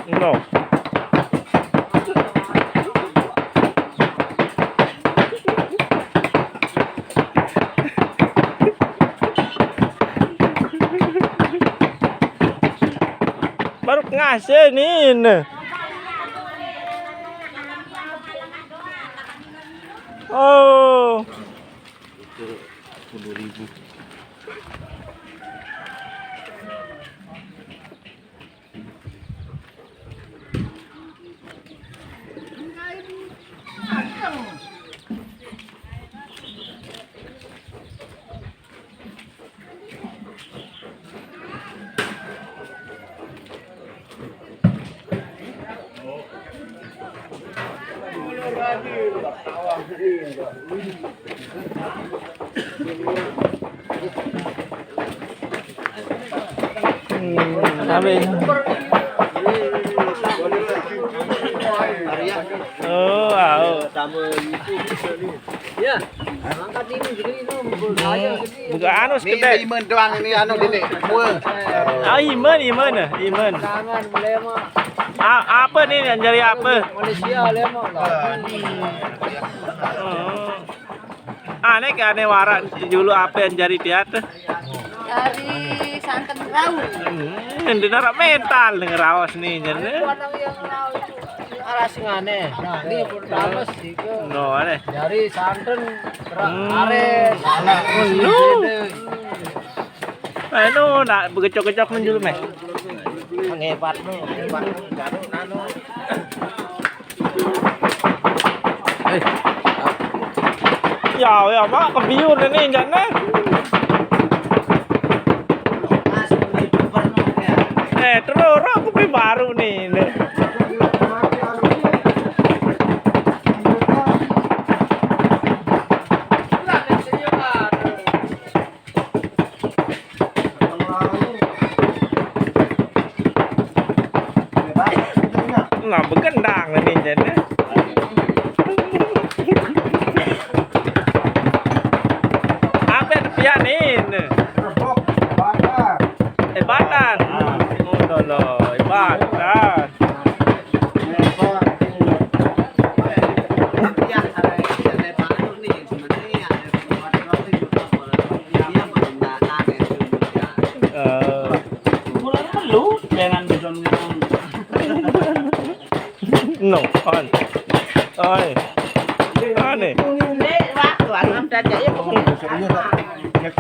No. Baru ngasih nih. Oh. 10.000. Oh, ya, angkat ini jadi itu bukan anu sekedar. Iman doang ini anu dini. Ah, iman. tangan boleh mah Apa nih yang jadi apa? Malaysia boleh mah. Aneh kan aneh warak dulu apa yang jadi dia tuh? Dari santan rawu. Nanti narak mental nih rawas nih jadi. Padang yang rawu itu arah singane. Nah, ini pertama sih ke No aneh. dari santan ares. Lu. Anu nak begecok-gecok menjulu meh. Ngepat nih. Ya mak kebiur ini jane. Terus aku beli baru nih. Nggak begendang nih jane. Apa tepian ini? Batan. Oh no, batan. No, on. Oi. Ane.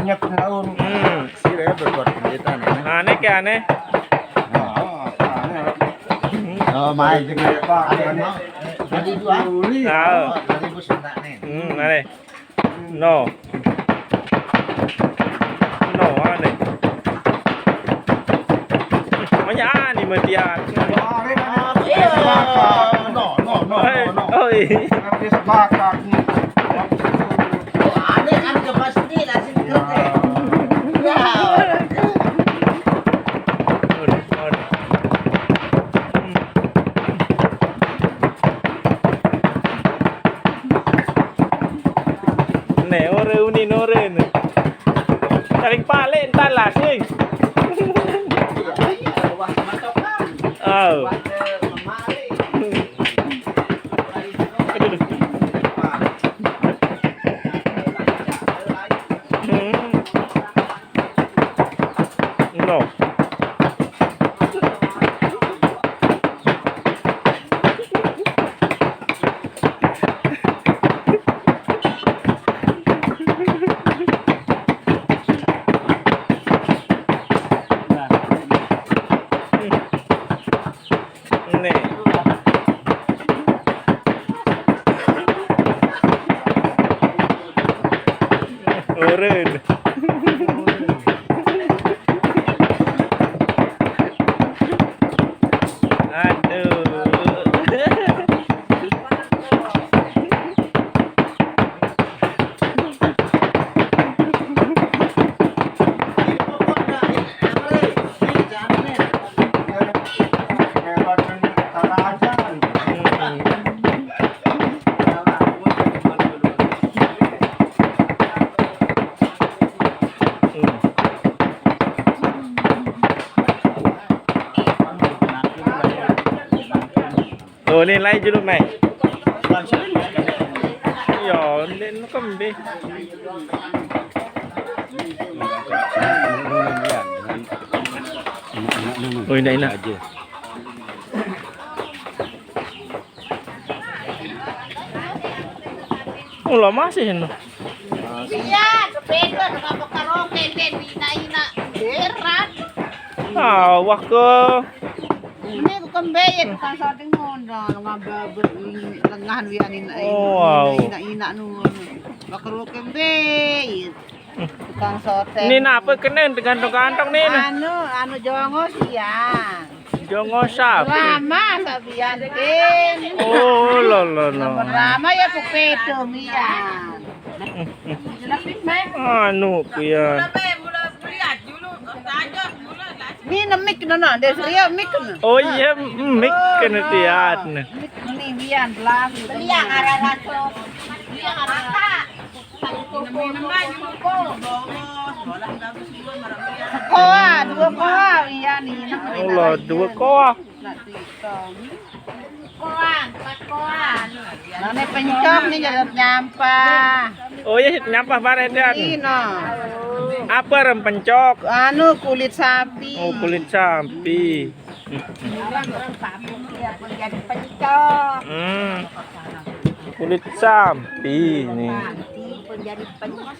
Nyek tahun. Sih berbuat pendidikan. Aneh ke aneh. Oh, main dengan Pak. Jadi dua. Tahu. Aneh. No. No, aneh. Banyak aneh metian. No. Oi. Habis bakar nih. Ada kan pasti nasi kerja. Nih, ore nih. Tarik pale entar lah sing. Oh. No. Oh, ni lain je lu mai. Ya, ni kembali. Oh, ini aja. Oh, lama sih ini. Iya, kepeda dengan karaoke dan ina berat. Ah, wah ke. Ini aku kembali bukan sading ngono, ngababet lengahan wian ina nu. Bakar kembali. Tukang sote. Ini apa kena gantung-gantung ni? Anu jongo siang. Jongo sap. Lama sabian tin. Oh, lo. Lama ya pupeto mian. Lapis mai. Anu pian. Ni namik na desria mik na. Oh iya, mik kena tiat. Ni bian belang. Beliang ararato. Beliang arata. Koa, dua koa iya ni. Allah, dua koa. Koa, empat koa. Nane pencok ni jadi nyampah. Oh iya, nyampah bareng dia. Ino. Apa rem pencok? Anu kulit sapi. Oh, kulit sapi. Jadi pencok. Kulit sapi nih. Jadi pencok.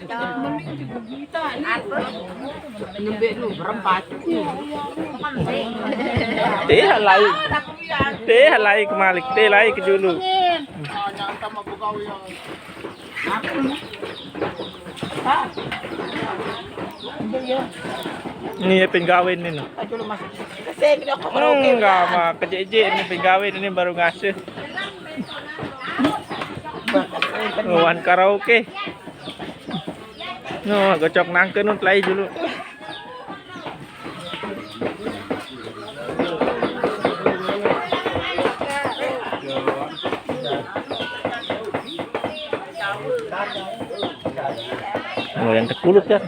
Nembe lu berempat. Teh halai kemalik, teh halai ke dulu. Ini penggawin ini. Enggak mah kejejek ini penggawin ini baru ngasih. Wan karaoke. No, gocok nangkeun nu lai dulu. Oh, yang terkulut ya.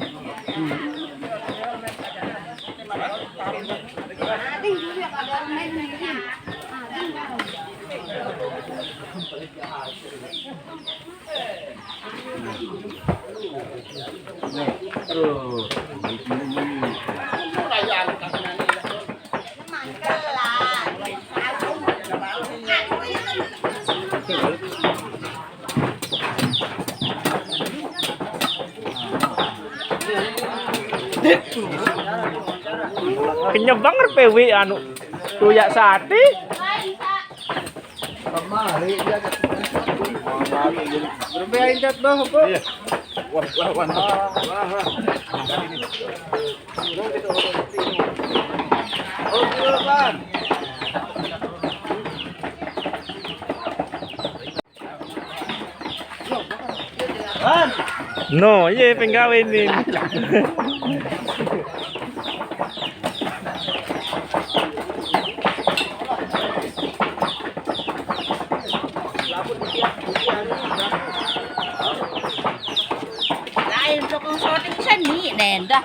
Kenyang banget PW anu tuyak sate. Bermain cat bah apa? Iya. No, ye penggawin ini. Lain tukang sorting seni nenda.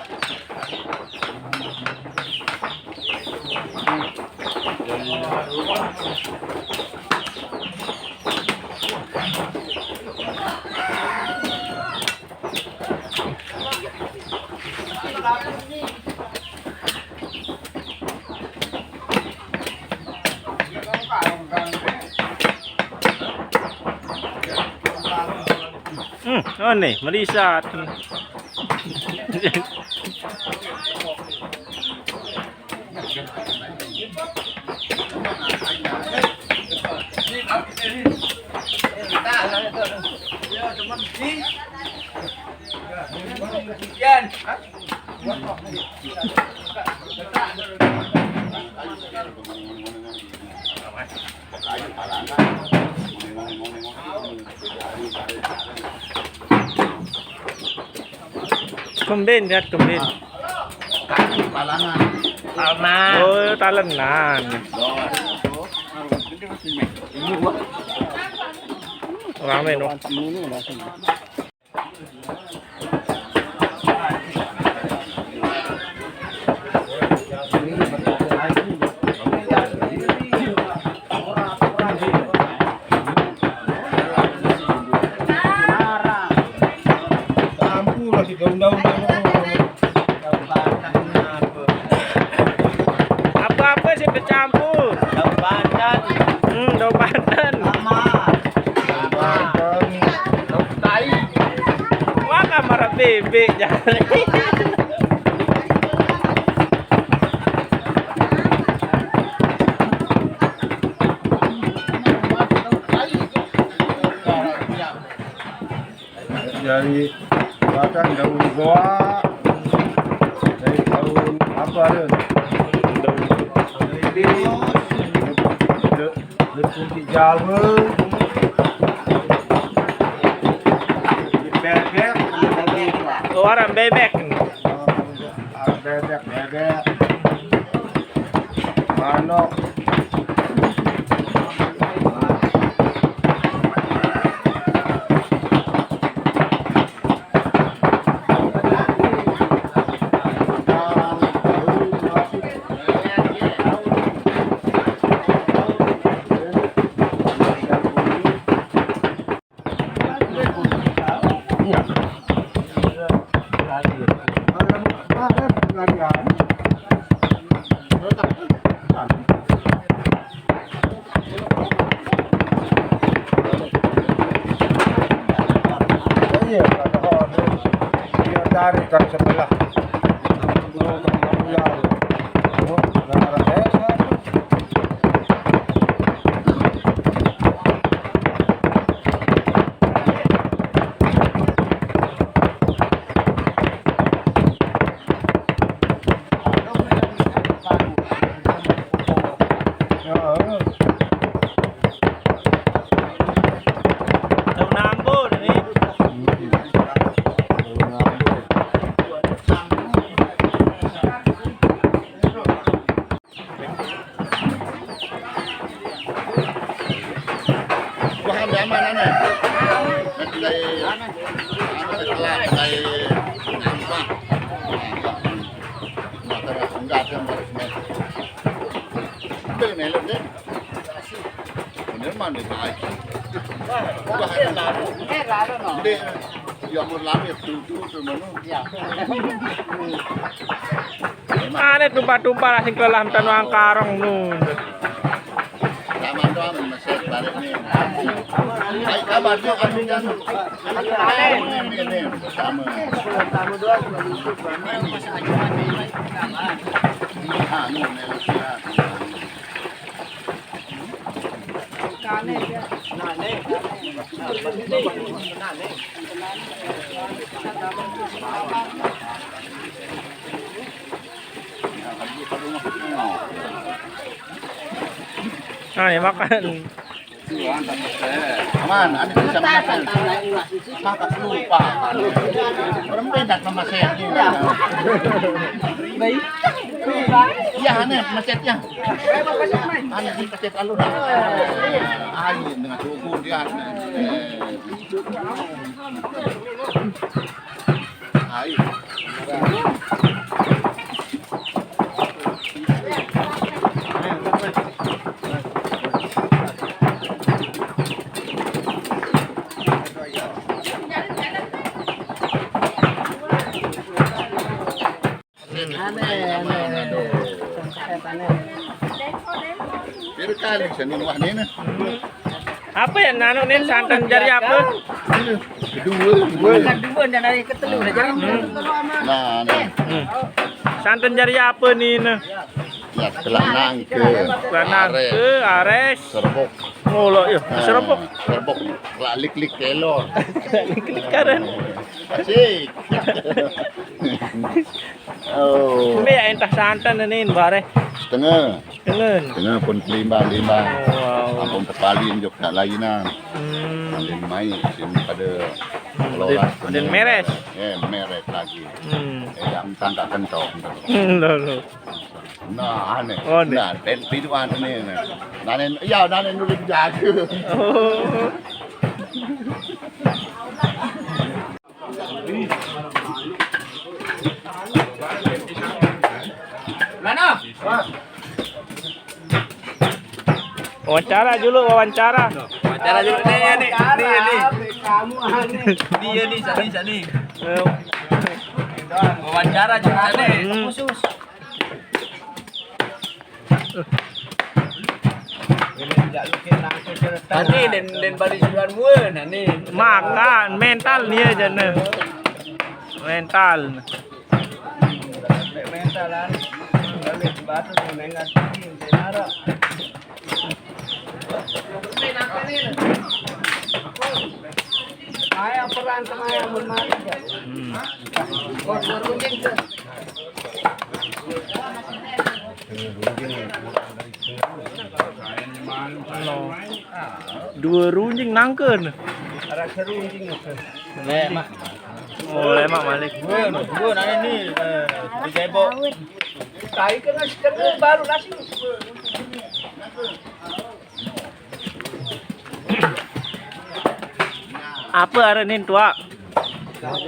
Oh nih, merisat. Kembin lihat kembin. Palangan. Oh, talenan. Rame no. ampun. Daun pandan. Daun pandan. Daun tai. Wah, kamar bebek jadi. Dari bahkan daun goa, dari daun apa ada? Kunci Jawa, bebek, Orang bebek. bebek, manok. Dari kan sebelah. Daun ambon nih. Bahan dari mana nih? Dari enggak ada barisnya. Bener loh deh. Bener mana baik. Bahan lalu. Deh, yang mau lalu itu mana? Mana tumpah-tumpah lah sing kelam tanwang karong nun. Taman doang masih tarik nih. Hai kabar dia kan ini sama. Tamu doang. Ah, ini Malaysia. Nah, ya makan. Aman, ada bisa makan. Makan lupa. Orang beda sama setnya. Iya, aneh macetnya. Aneh di macet alur. Ayo dengan suhu dia. Ayo. Biar kali senin wah nih. Apa ya nano nih santan jari apa? Dua. Dari ketelu udah jalan. Nah, nih. Santan jari apa nih? Ya, kelanang ke Lanang ke Ares. serbok. Ngolo yuk, seropok. Serbok lik-lik kelor. Klik-klikaran. Asik. Oh, Ini ya entah santan ini bare. setengah. Dengan. Setengah pun limbang-limbang. Wow. Ampun tepalin jok nak lainan. Ada main sini pada Ada meres. Meret lagi. Yang tangkap kentok. Loh. Nah, aneh. Oh, aneh. Nah, piduan ini. Nanen, iya, nanen dulu jaga. Oh. Mana? Wawancara dulu, wawancara. Wawancara dulu nih. Kamu aneh. Dia nih, sani. Wawancara juga nih. Hmm. Khusus. Tadi dan balik jualan mue nah nih. Makan mental dia aja nih. Mental. Mentalan. Balik batu dengan nara. Ayam peran sama ayam bermari. Dua runjing nangkeun. Ada serunjing itu. Lemak. Oh, lemak balik. Gue nanya nih, dijebok. Tai kan baru nasi. Apa arenin tua?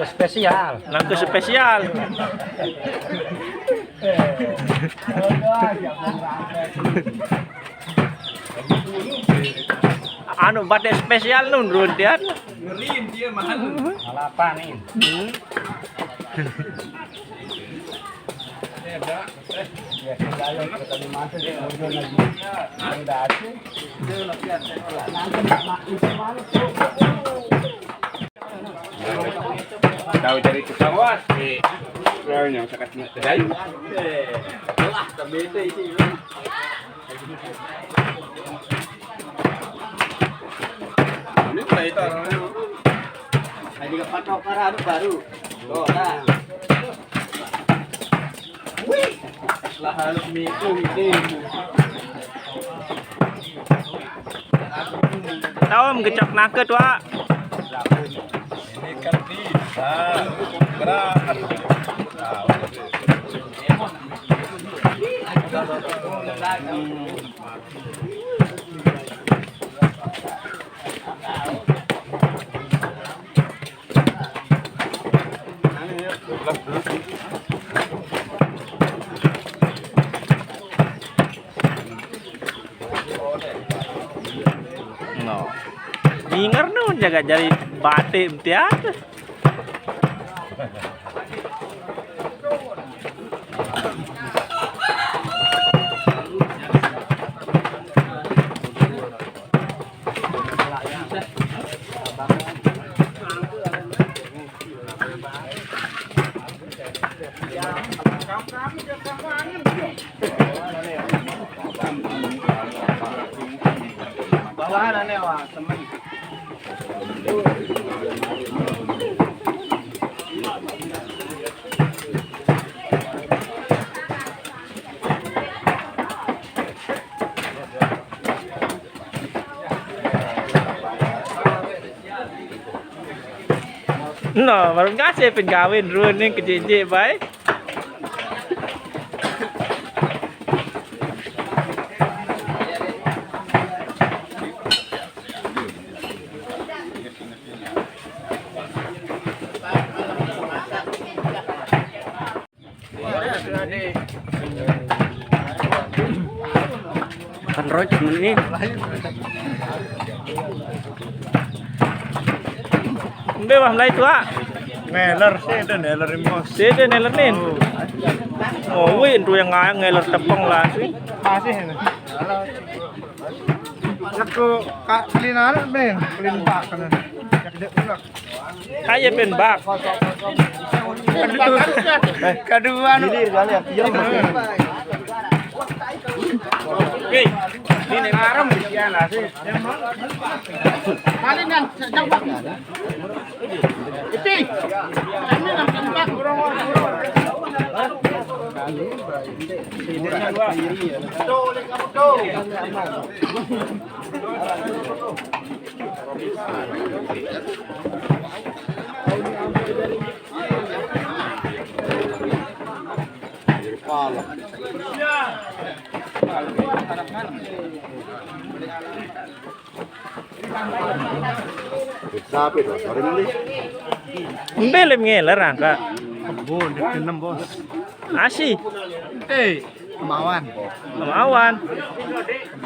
Spesial. Nangke spesial. Anu bade spesial nun runtian. Ngerin dia mahal. Apa nih? Tahu dari pesawat. Tahu yang sakatnya tadi. Lah, kabete isi. Ini play itu orangnya. Ada juga patok baru. Tuh, nah. Wih. Lah harus mikir ini. Tahu gecok nangke tua. Ini kan bisa berat. No. Ingar nun jaga jari batik tiap. Bawahan aneh wah teman. No, baru ngasih kawin running ke JJ baik. Kan rojak ini. Udah bah mulai tua. Neler sih itu neler imos. Sede nelerin. Oh, wih, itu yang ngeler tepung lah sih. Masih ini. Aku kak linar ben, lin pak kan. Jadi ulak. Kayak ben bak. Kedua anu. Ini kali ya. Oke. Ini Arem ya lah sih. Paling yang jambak. Ipi. Kami nang jambak. Sapi tuh, hari ini. Belum ngeler angka. Bon, dikenem bos. Asih. Kemauan. Mawan.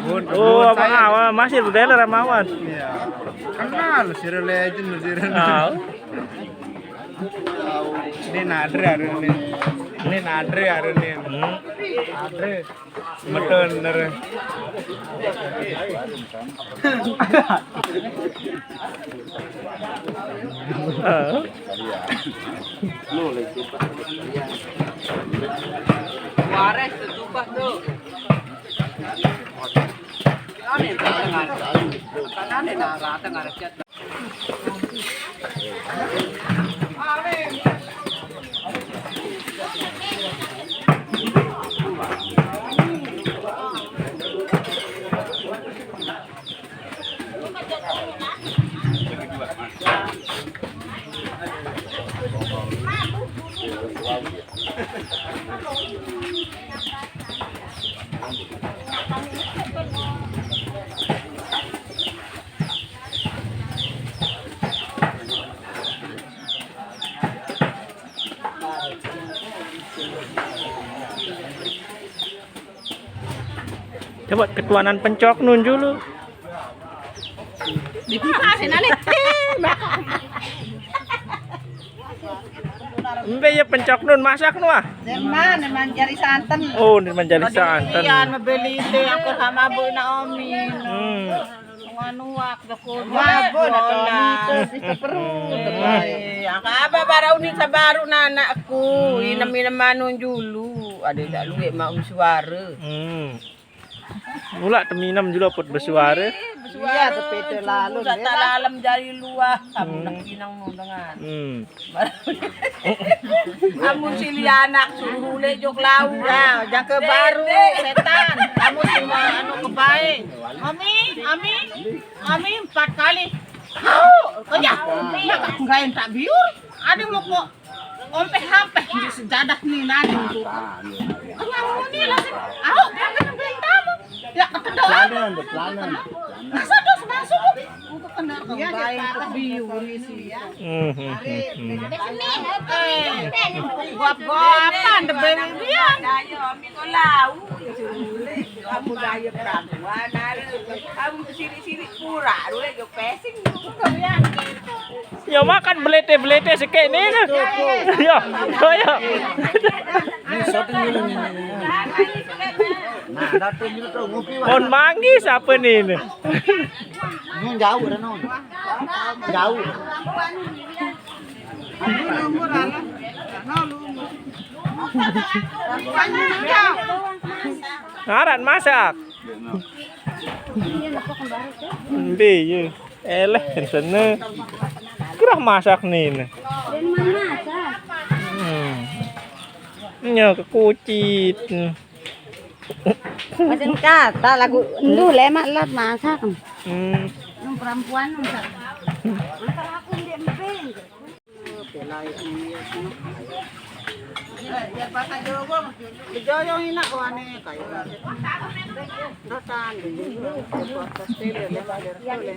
Bon. Oh, apa awan masih bedeler mawan. Iya. Kenal Zero Legend Zero. Tahu. Ini nader ini. Ini nadre hari ini. Nadre. Meten nere. Wares tutup tuh. Kanan na rata ngarecet. Coba ketuanan pencok nun dulu. Mbe ya pencok nun masak nu ah. Memang jari santan. Oh, ini menjadi santan. Iyan mabili ito ako sama bu Naomi. Manuak dako. Mabo na to dito perlu. Ang kaaba para unin sa baro na anakku. Inam-inam manon dulu. Ada dak luwe mak suara. Mula teminam juga pot bersuara. Iya, tepete lalu. Sa talalam jari luah. Kamu nak pinang mo dengan. Amun silianak suruh lejok lau. Ya, jangan ke baru setan. Kamu cuma anu kebaik. Ami 4 kali. Kaya, ngayon tak biur. Ada mau kok ompe-hampe di sejadah ni nani. Kamu ni lah. Aku kan bentamu. Ya ketemu. Planen. Masa dos masuk. Untuk kena kebaik ke biur ni sih ya. Guap-guapan debel dia. Dayo mi ko lau. Kamu dayo perempuan ada. Kamu siri-siri pura dulu yo pesing. Ya makan belete-belete sekek ni. Ya, ya. Nah, datang juga tuh ngopi. Mohon manggis apa ni? Ini jauh dah non. Jauh. Ngaran masak. Mbe ye. Eleh sana. Kerah masak ni. Nya kekucit. Macam kata lagu lu lemak lat masak. Yang perempuan masak. Masalah aku dia empeng. Ya pasal jowo. Jowo ina ko ane kayo. Datan dulu. Pasti le le.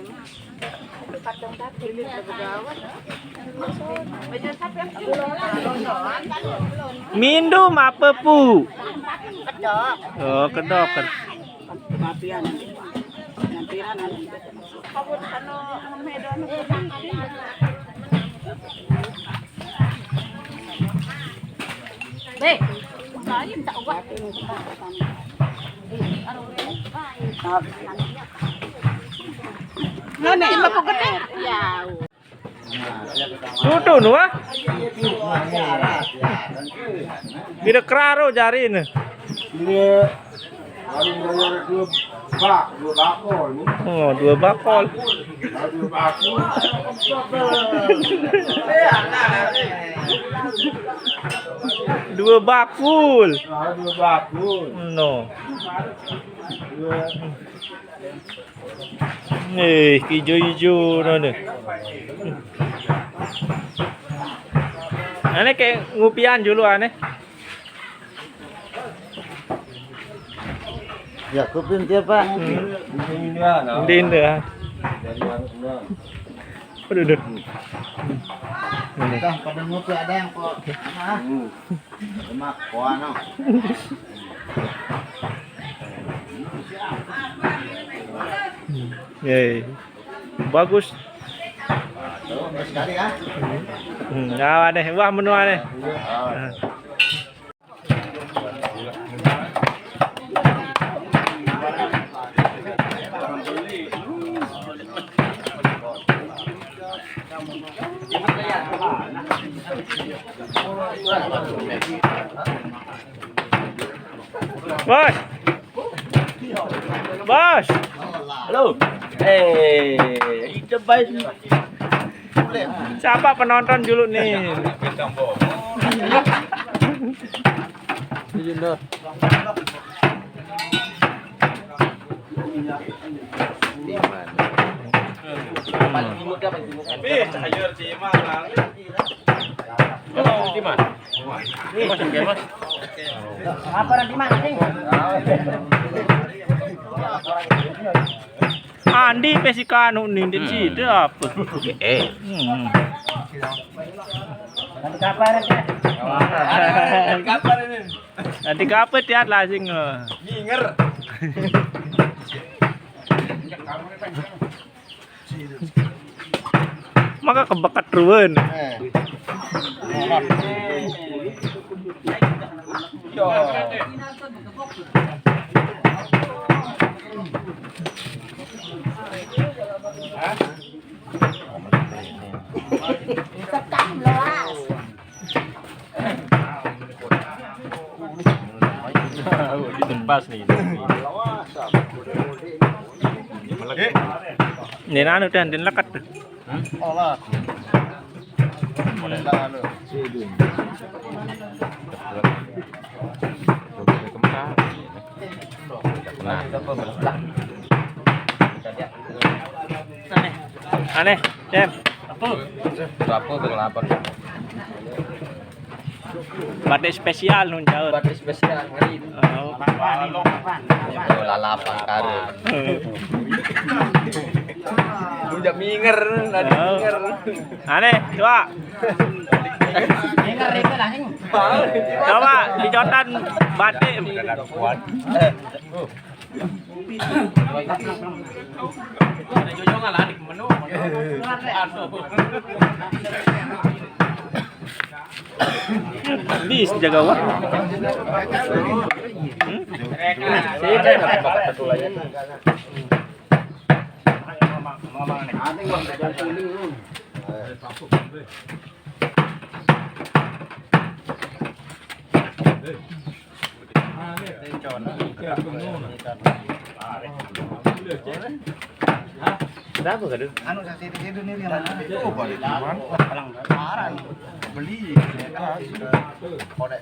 Patong tak pilih begawat. Macam siapa yang Minum apa pu? kedok. Oh, kedok kan. Papian. Nampiran kabut ano medon. Be, kain tak ubat. Nene, bapak gede. Ya. Tutu nu ah. Bida keraro jari ni. Dia ada dua bakol ni. Oh, 2 bakol. Dua bakol. Dua bakul. Dua bakul. No. Nih, hijau-hijau no ni. Ane kayak ngupian dulu ane. Ya, kupin dia Pak. Din dah. Aduh, aduh. Dah pada ngopi ada yang kok. Emak kuah no. Yeay. Bagus. Sekali ya. Nah, deh. Wah, menua deh. Bos. Bos. Halo. Itu baik. Siapa penonton dulu nih? Andi pesika anu nih di situ apa? Nanti kapan tiat lasing nginger. Maka kebekat ruwen. Pas nih. Ini anu dan lekat. Olah. Aneh, Cem. Apa kenapa? Batik spesial nun jauh. Batik spesial ngeri. Oh, Lalapan kare. Udah minger, ada minger. Aneh, coba. Dengar itu lah, Hing. Coba dicotan batik. Bis jaga wah. Berapa kan? Anu saksi itu nih yang mana? Oh, balik cuman parang beli. Kode.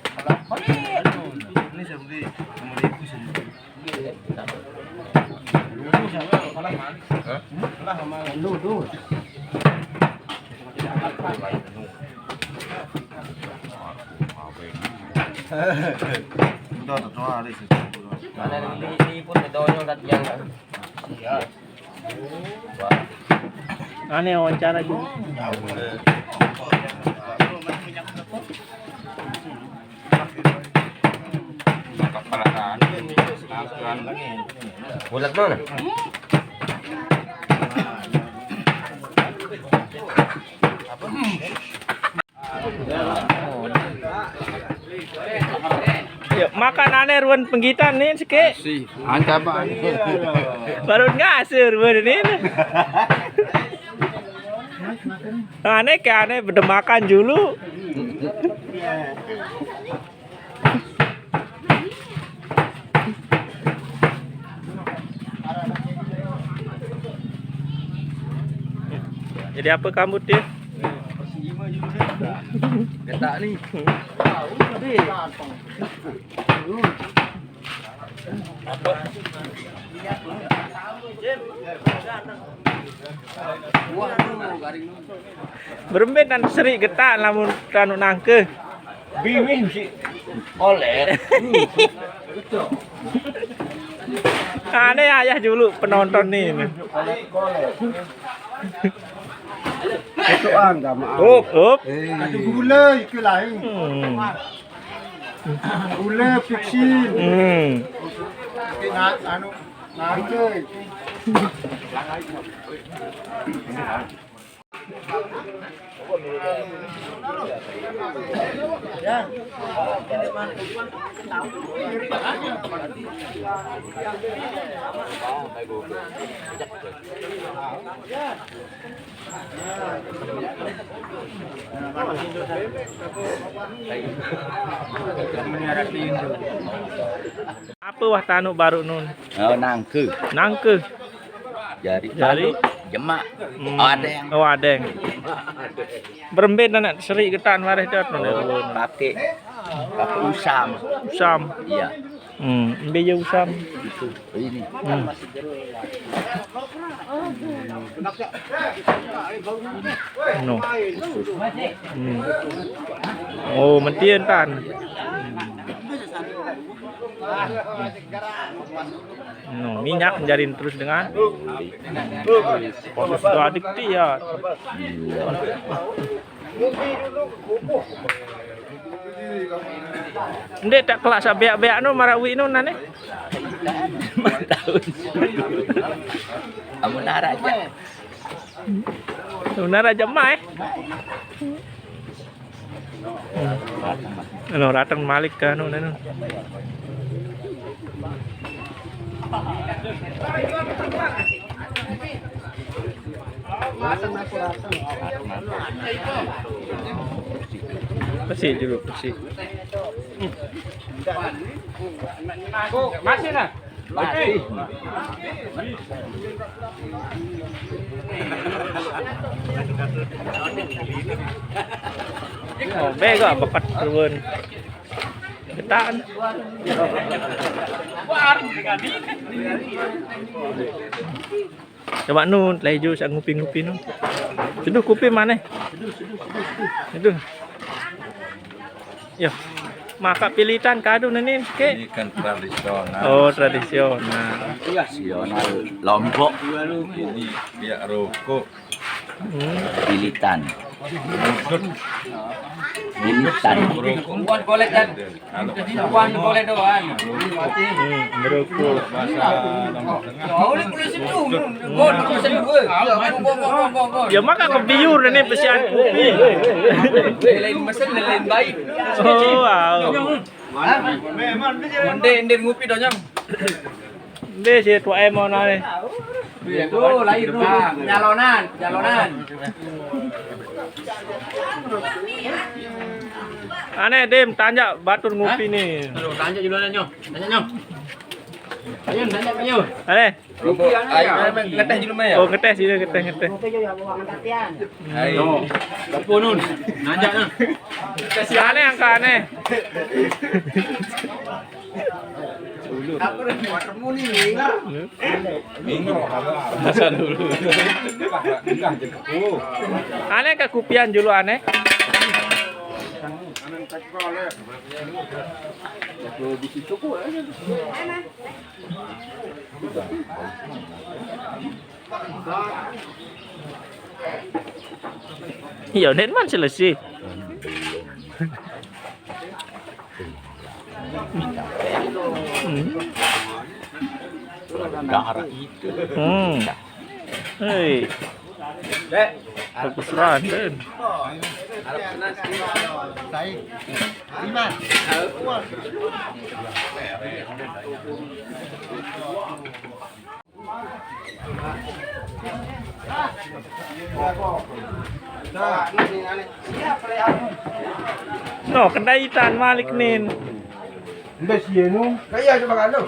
Ini saya beli itu sendiri. Dulu. Udah tuh hari sih. Mana ini pun bedonyo kat yang. Iya. Aneh wawancara juga. Bulat mana? Yuk, makan aneh ruan penggitan nih sike. Angka apa? Baru ngasir ruan ini. Aneh ke aneh berdemakan dulu. Jadi apa kamu dia? Ketak nih. Berembet dan seri getak lamun kanu nangke. Biwin sih. Oleh. Aneh ayah dulu penonton nih. Itu angka maaf. Up. Itu gula itu lain. Gula fiksi. Anu nanti. Apa wah tanu baru nun? Oh, nangke. Nangke. Jari. Jemak. Adeng. Oh adeng. Berembet anak seri ketan marah dah nun. Pakai usam. Usam. Iya. Beja usam. Itu. Ini. No. Oh, mentien tan. No, minyak menjarin terus dengan proses adik dia. Ndek tak kelak beak-beak no marawi no nane. Tahun. Amun aja. Benar aja mah. Ano ratang malik ka no nano. Bersih dulu, bersih. Masih nah? Masih. Oh, bega bakat turun. Ketaan. Coba nun, leju sak ngupi-ngupi nun. Seduh kupi mana? Seduh. Yo. Maka pilihan kado nenin ke. Ini kan tradisional. Oh, tradisional. Tradisional Lombok. Ini biak rokok. Pilitan. Pilitan. Bukan kolek kan? Bukan kolek doang. Merokok. Bahasa Lombok Tengah. Ya maka kebiur nenin pesian kopi. Lain mesen lain baik. Oh, wow. Ende ngupi dong nyam. Dia si tua emo nane. Tuh lahir tuh. Jalonan. Aneh dem tanya batur ngopi nih. Tanya dulu nanya. Tanya. Aneh. Ngeteh dulu mah ya. Oh ngetes ini ngetes. Ayo. Apa nun? Nanya nah. Si aneh angka aneh. Aku udah ketemu nih. Hasan dulu. Aneh kekupian dulu aneh. Iya, net man selesai. Darah itu. Hei. Bagus Raden. No, kedai ikan Malik nin. Mbak sienu. Kaya coba kan lu.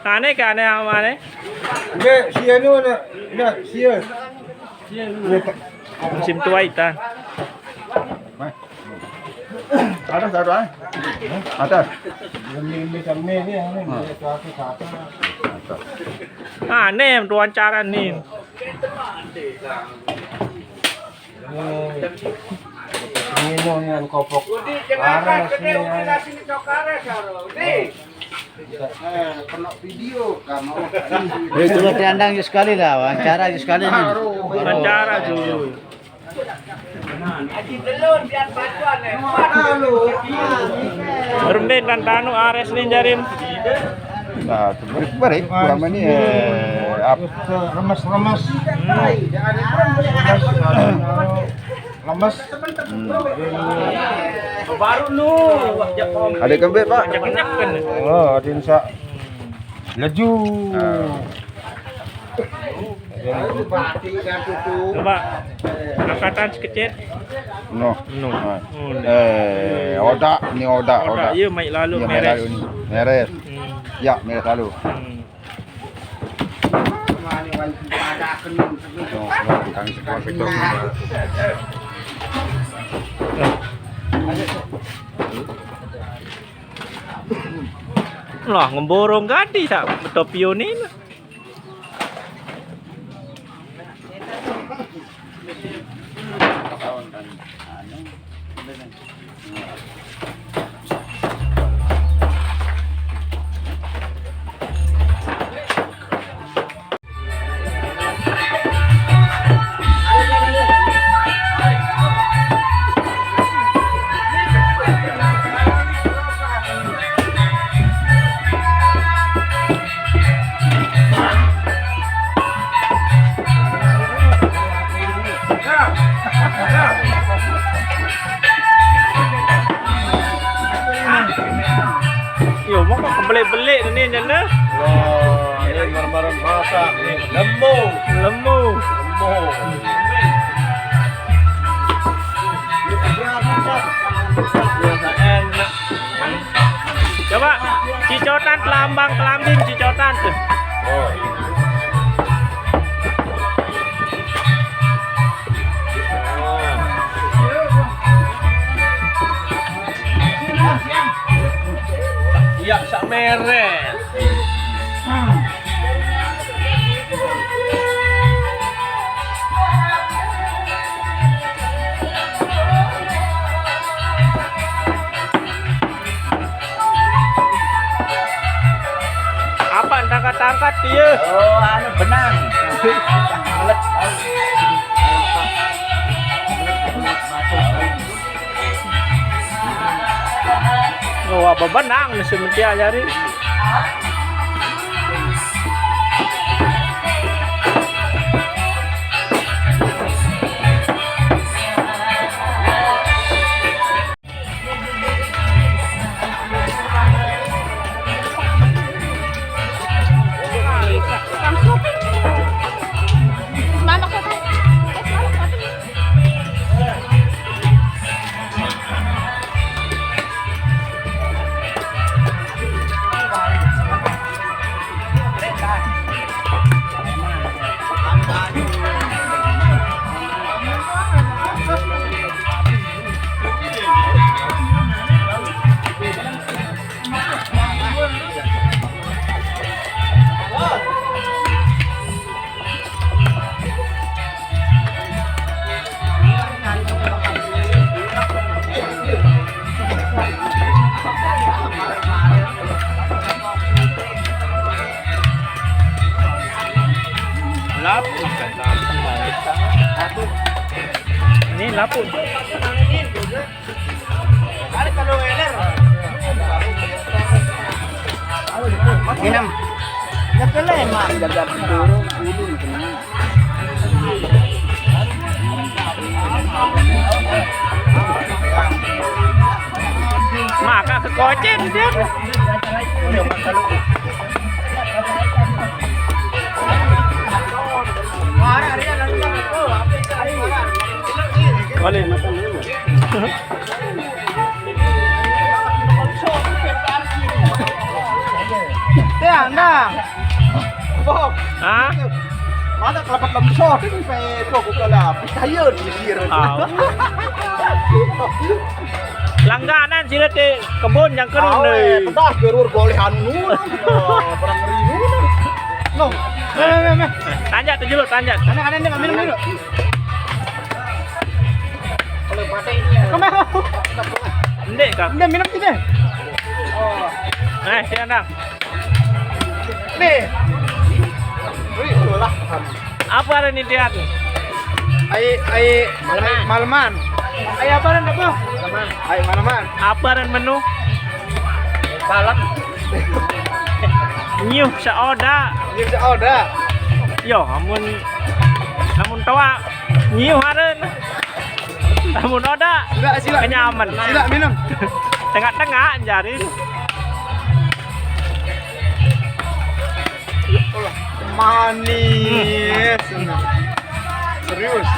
Aneh kan aneh amane. Mbak sienu na sieu. Musim tua ikan. Atas ada. Atas. Ini kami ni ini aku kata. Aneh tuan cara nin. Ini yang kopok. Itu tandang sekali lah, wawancara sekali nih. Wawancara dulu. Berembet dan tanu ares nih jarin. Nah, balik kurang ini remas-remas. Lemes. Baru nu. Ada kembali Pak. Banyak kan. Oh, ada insa. Laju. Coba angkatan sekecil. No. No. Odak, ni odak. Ya mai lalu Ya, meres. Meres. Ya, meres lalu. Kami sekarang sektor. Lah ngemborong gadi sak betopio ni. Yo, mau kok belik-belik ni jana. Wah, ini marmaran masak nih. Lembu. Lemu. Enak. Coba cicotan kelambang kelambing cicotan tuh. Oh. Iya, sak meres. Apa tangkat-tangkat dia? Oh, anu benang. Oh, apa benang mesti mesti ajari. Laput ini laput. Minum. Nakalain mak jaga burung ulun kenang. Maka kekocen dia. Boleh. Ya, nah. Bok, Hah? mata kelapat lemsot ini pe bok kelap. Sayur di kira. Langganan sih di kebun yang kerun deh. Pedas gerur boleh anu. Perang ribu. No. Tanjat tuh dulu, tanjat. Anak-anak ini minum dulu. Kalau pakai ini ya. Ndek kak. Udah minum sini. Si anak. Nih. Wih, lah. Apa ada nih dia tuh? Ai malaman. Ai apa ren apa? Malaman. Ai malaman. Apa dan menu? Salad. Nyiuh seoda. Ini ada. Yo, amun tawa nyiuh hareun. Amun oda Sila kenyaman. Sila minum. Tengah-tengah jari. Manis. Serius.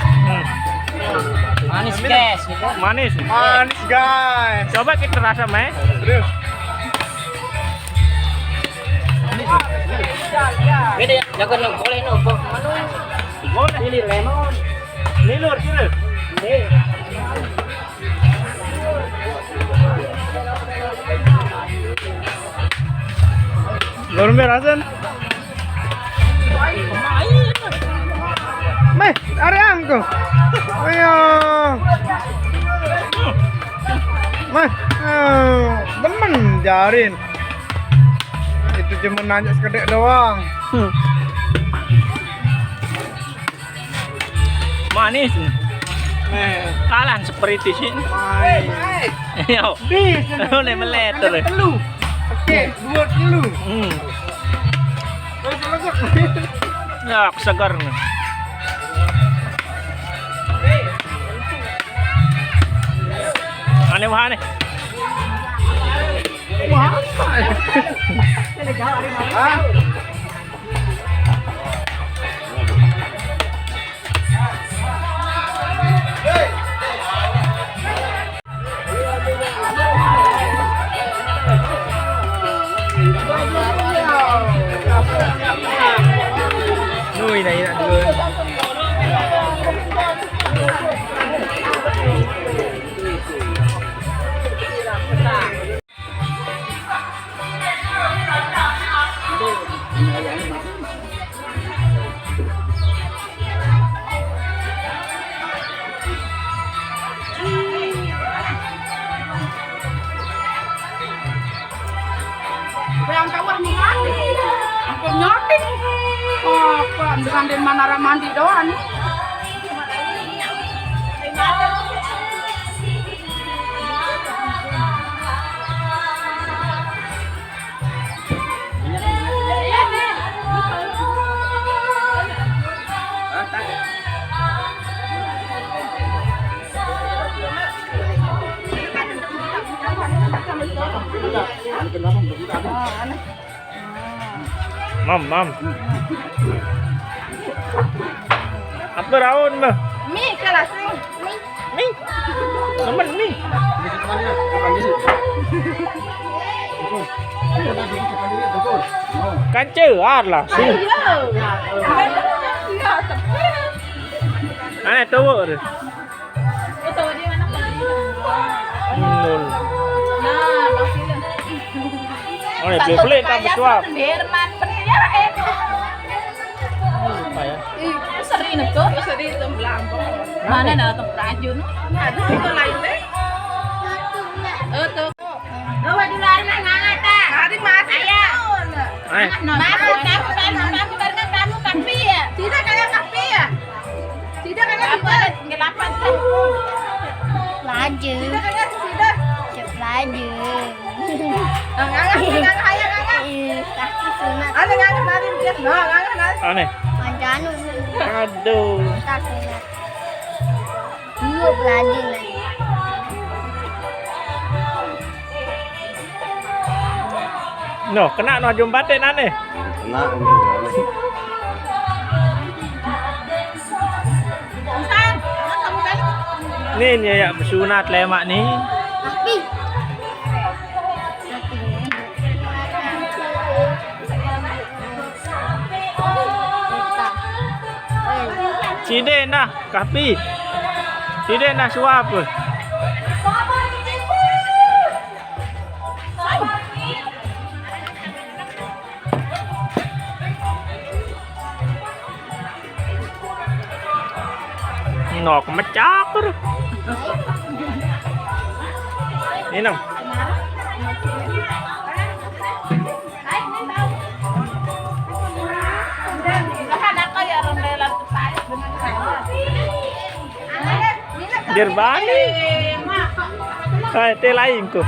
Manis guys. Manis. Manis guys. Coba kita rasa meh. Serius. Beda ya, jangan lo boleh no. Boleh. Pilih lemon. Nilur, nilur. Lor merasan. Meh, are angko. Ayo. Meh, temen jarin. Itu cuma nanya sekedek doang. Manis. Kalah seperti sih. Yo. Boleh meleter. Telu. Oke, 2 telu. Ya, segar nih. Aneh mana? Nuôi này là được. Yang kawah mati. Aku nyoting. Oh, dengan den manara mandi doang. Mam. Apa raun mah? Mi kalah sing. Mi. Temen mi. Kancean lah. Sini. Aneh tahu deh. Nol. Nah, maksudnya. Oh, beli tambah suap. Herman ya Apa ya? seri nego, seri temblang. Mana nak temprajun? Ada itu lain deh. Tuh. Lo wajib lari ngangata. Hari mas saya. Masuk kamu karena kamu kapi ya. Tidak kayak kapi ya. Tidak kayak apa? Ngelapan tuh. Laju. Tidak kayak tidak. Cep laju. Ngangat hayang ngangat. Kaki sunat. Ada ngangat nari dia. Nah, ngangat nari. Aneh. Manjanu. Aduh. Tak sunat. Niup lagi nih. No, kena no jumbatin aneh. Kena Nih ya bersunat lemak nih. Tapi. Ciden dah, kapi. Ciden dah suap. Ngọt mà chót đó. Nhìn không? Biar balik. Hai, teh lain tuh.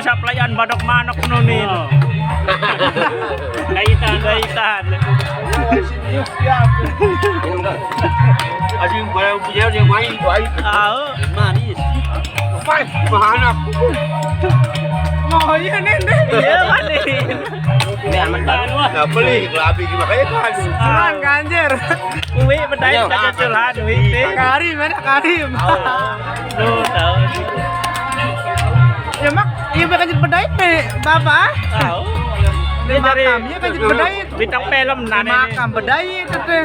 sa playan badok manok nunin. Daitan. Asyik barang punya dia main baik. Manis. Fine, mahanap. Oh iya nende. Iya manis. Ini aman banget. Nah, beli labi gimana kayak kan. Cuman kanjer. Kuwi bedai saja curhat duit. Karim mana Karim. Duh, tahu. Ya mak, iya bakal bedai nih, bapak. Tahu. Di makamnya kan jadi bedai. Bintang film nah ini. Makam bedai itu teh.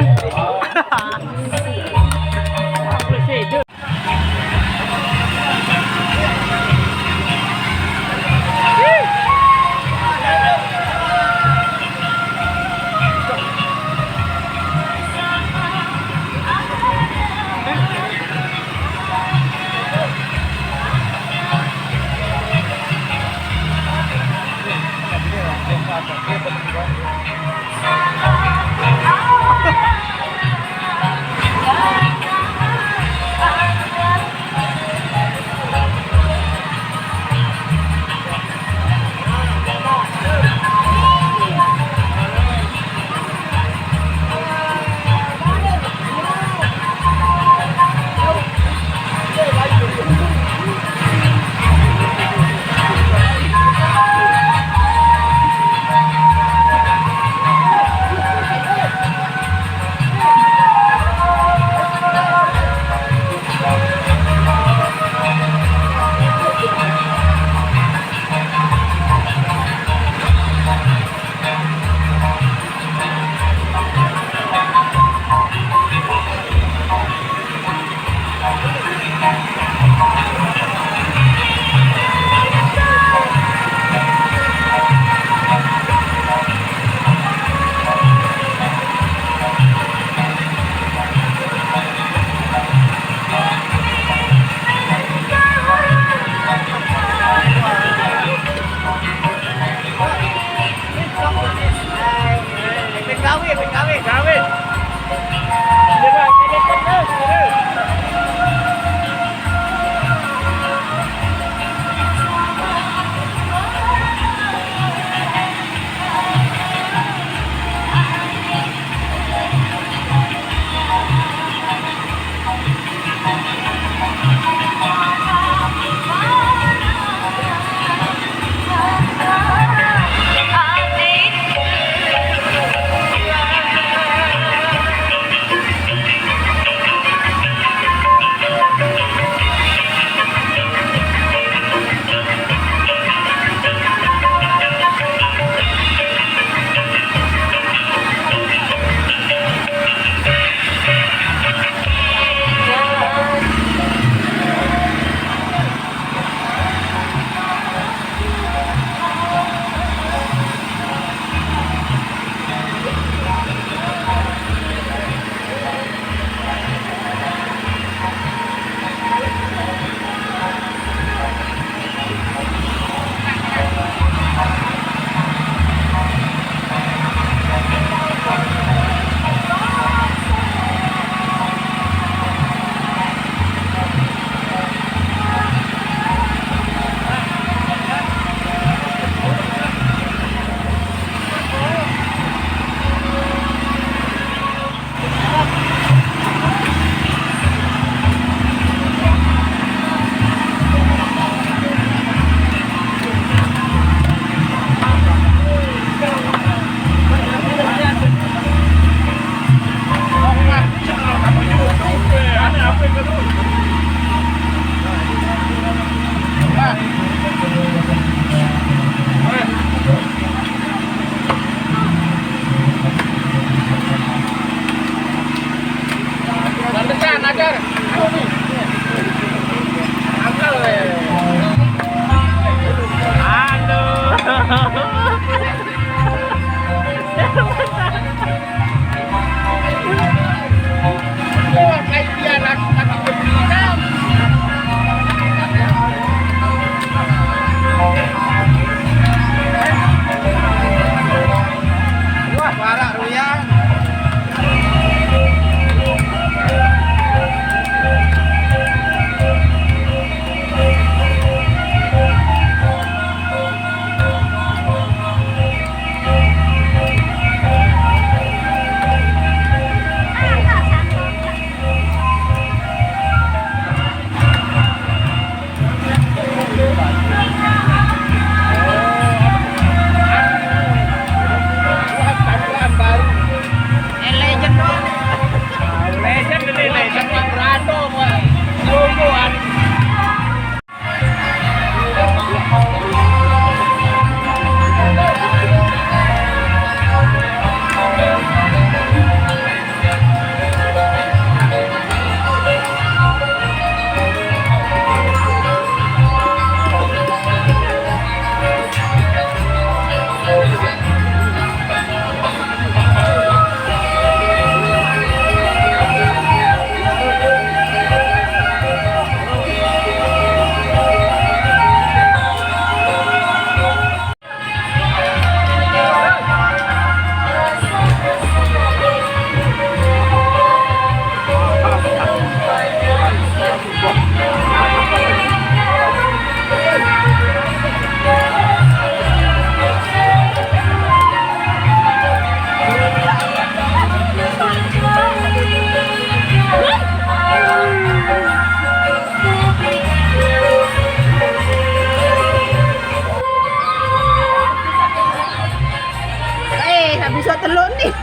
telur nih.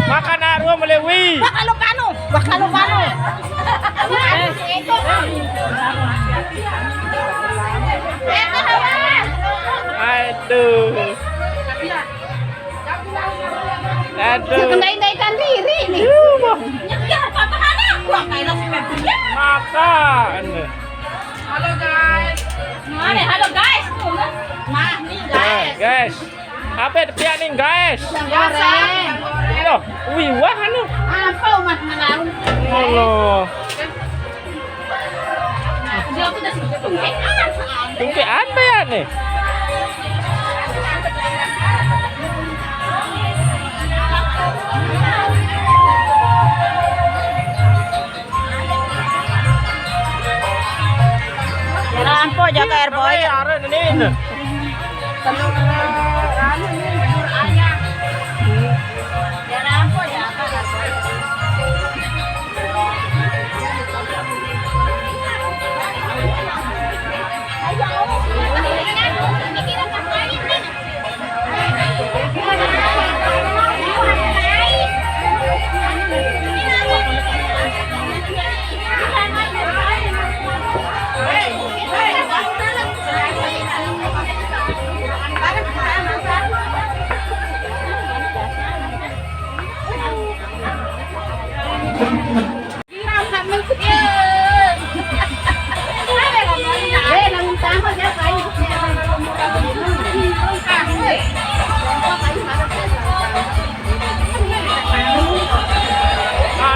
Makan arwah melewi. Bakalo kano. Aduh. Aduh. Kendai-kendaikan diri nih. Makan. Halo guys. Mah nih Guys. Apa pihak nih guys? Goreng. Loh, wih wah anu. Apa umat menaruh? Allah. Dia aku udah tungguin Tunggu apa ya nih? Jangan po jaga air boy. Are ini.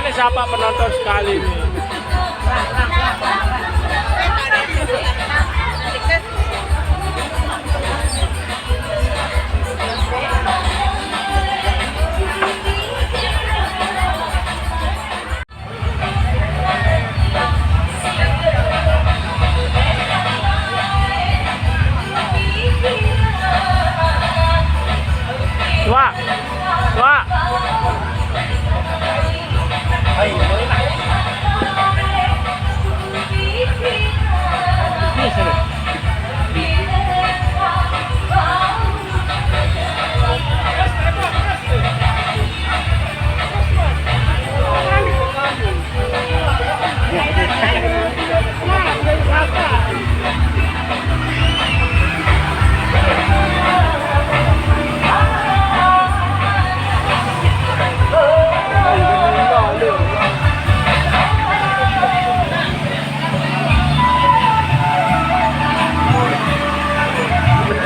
Ini siapa penonton sekali nih? Tua.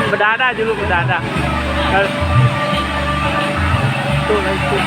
Berdadah dulu berdadah. Tuh lagi.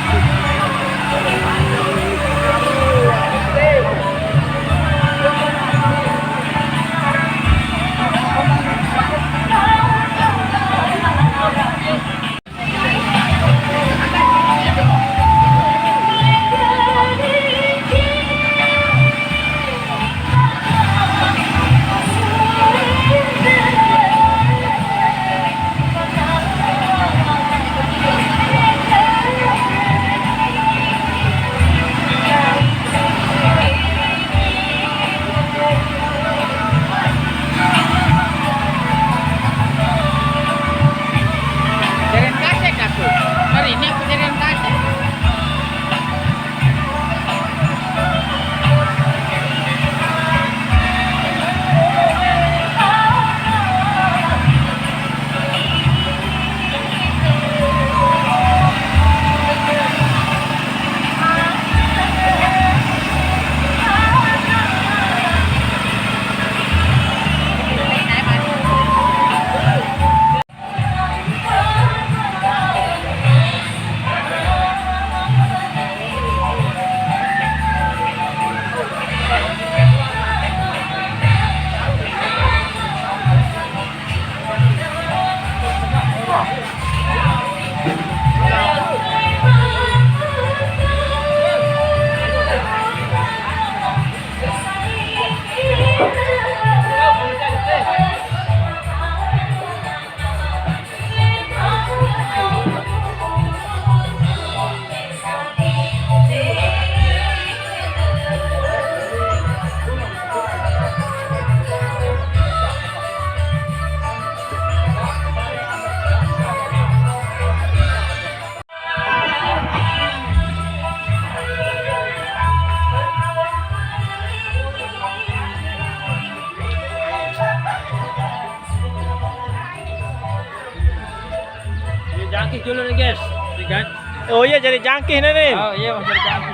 Oh iya jadi jangkih nih. Oh iya masih ada jangkih.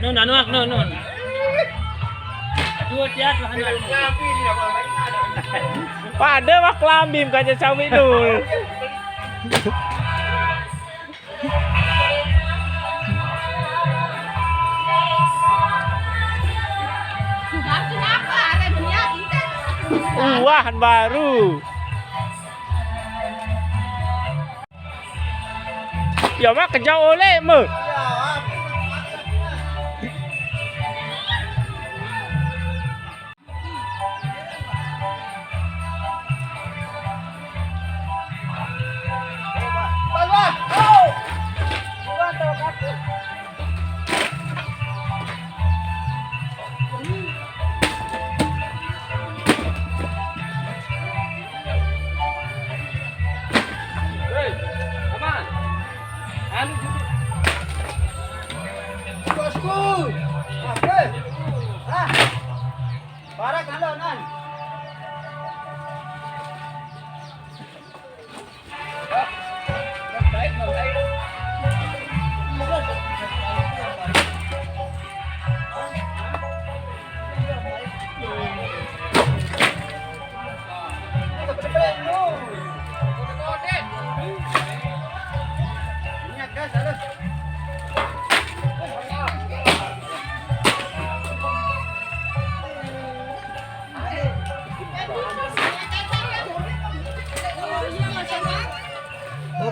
Nun anuak nun. Dua tiat lah anak. Pada mah kelambim kaca cawi dul. Kenapa? Ada dia kita. Uahan baru. Ya mah kejauh oleh me.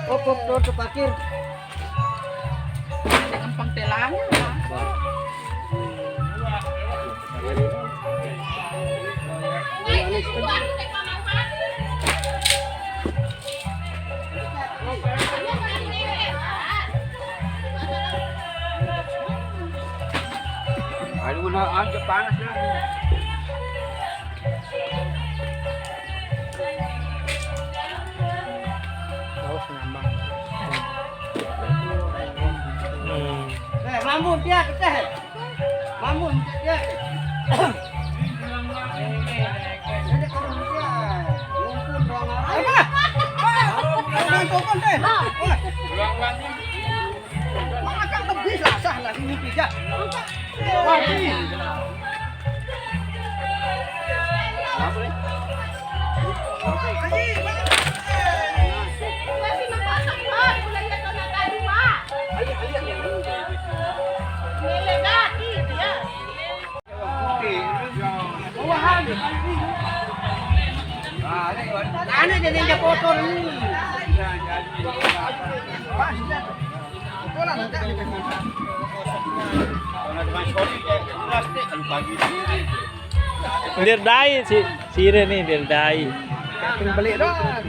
Hop, parkir. Gampang telanya. Aduh na anjir panas ya. Mamun dia, teh. Mamun dia. Jadi kalau dia lumpur doang apa? Orang kokon teh. Makan tebis lah sah lah ini tidak. Wah, ini. Ano jadi yang kotor ini? Dirdai sire nih dirdai. Balik dah.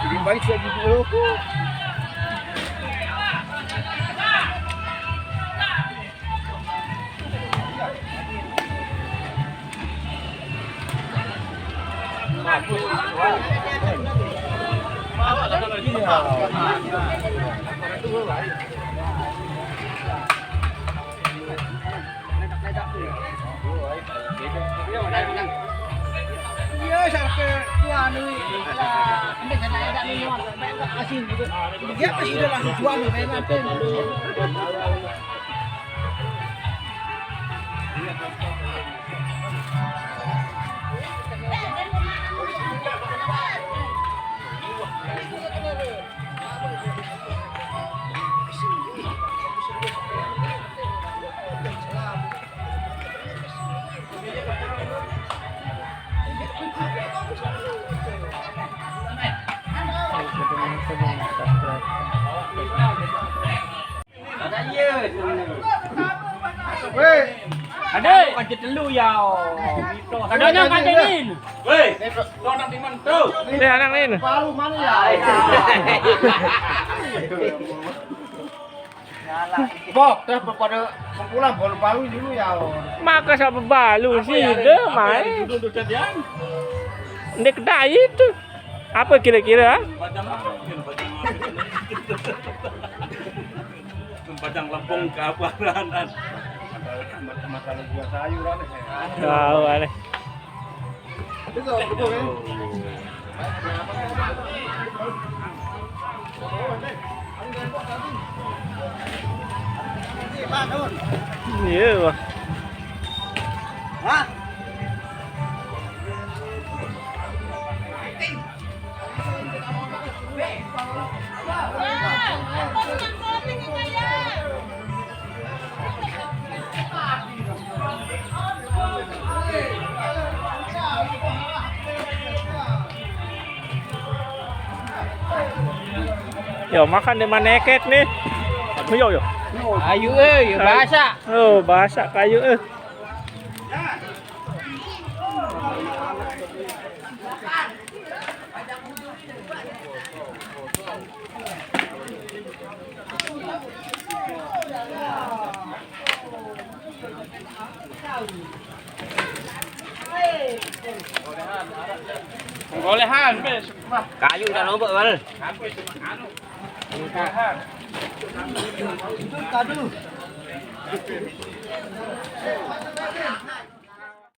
Jadi baik saja dulu. Iya, sampai tuan ni. Anda jangan ada ni orang banyak asin gitu. Dia pasti dah langsung tuan ni memang tu. Weh, Ada kancet telu ya. Kadanya kancenin. Weh, kau nak timan tu. Ini anak ini. palu mana ya? Bob, dah pada pulang palu dulu ya. Maka sama balu sih deh main. Duduk jadian. Ini kedai itu. Apa kira-kira? Padang Lampung ke Aparanan. Masalah jual sayuran Tahu ale. Itu betul kan? Iya, Bang. Hah? Yo makan di mana kek nih? Yo yo. Ayu bahasa. Oh, bahasa kayu Golehan bes. Kayu dah nombok bal. Itu tadi.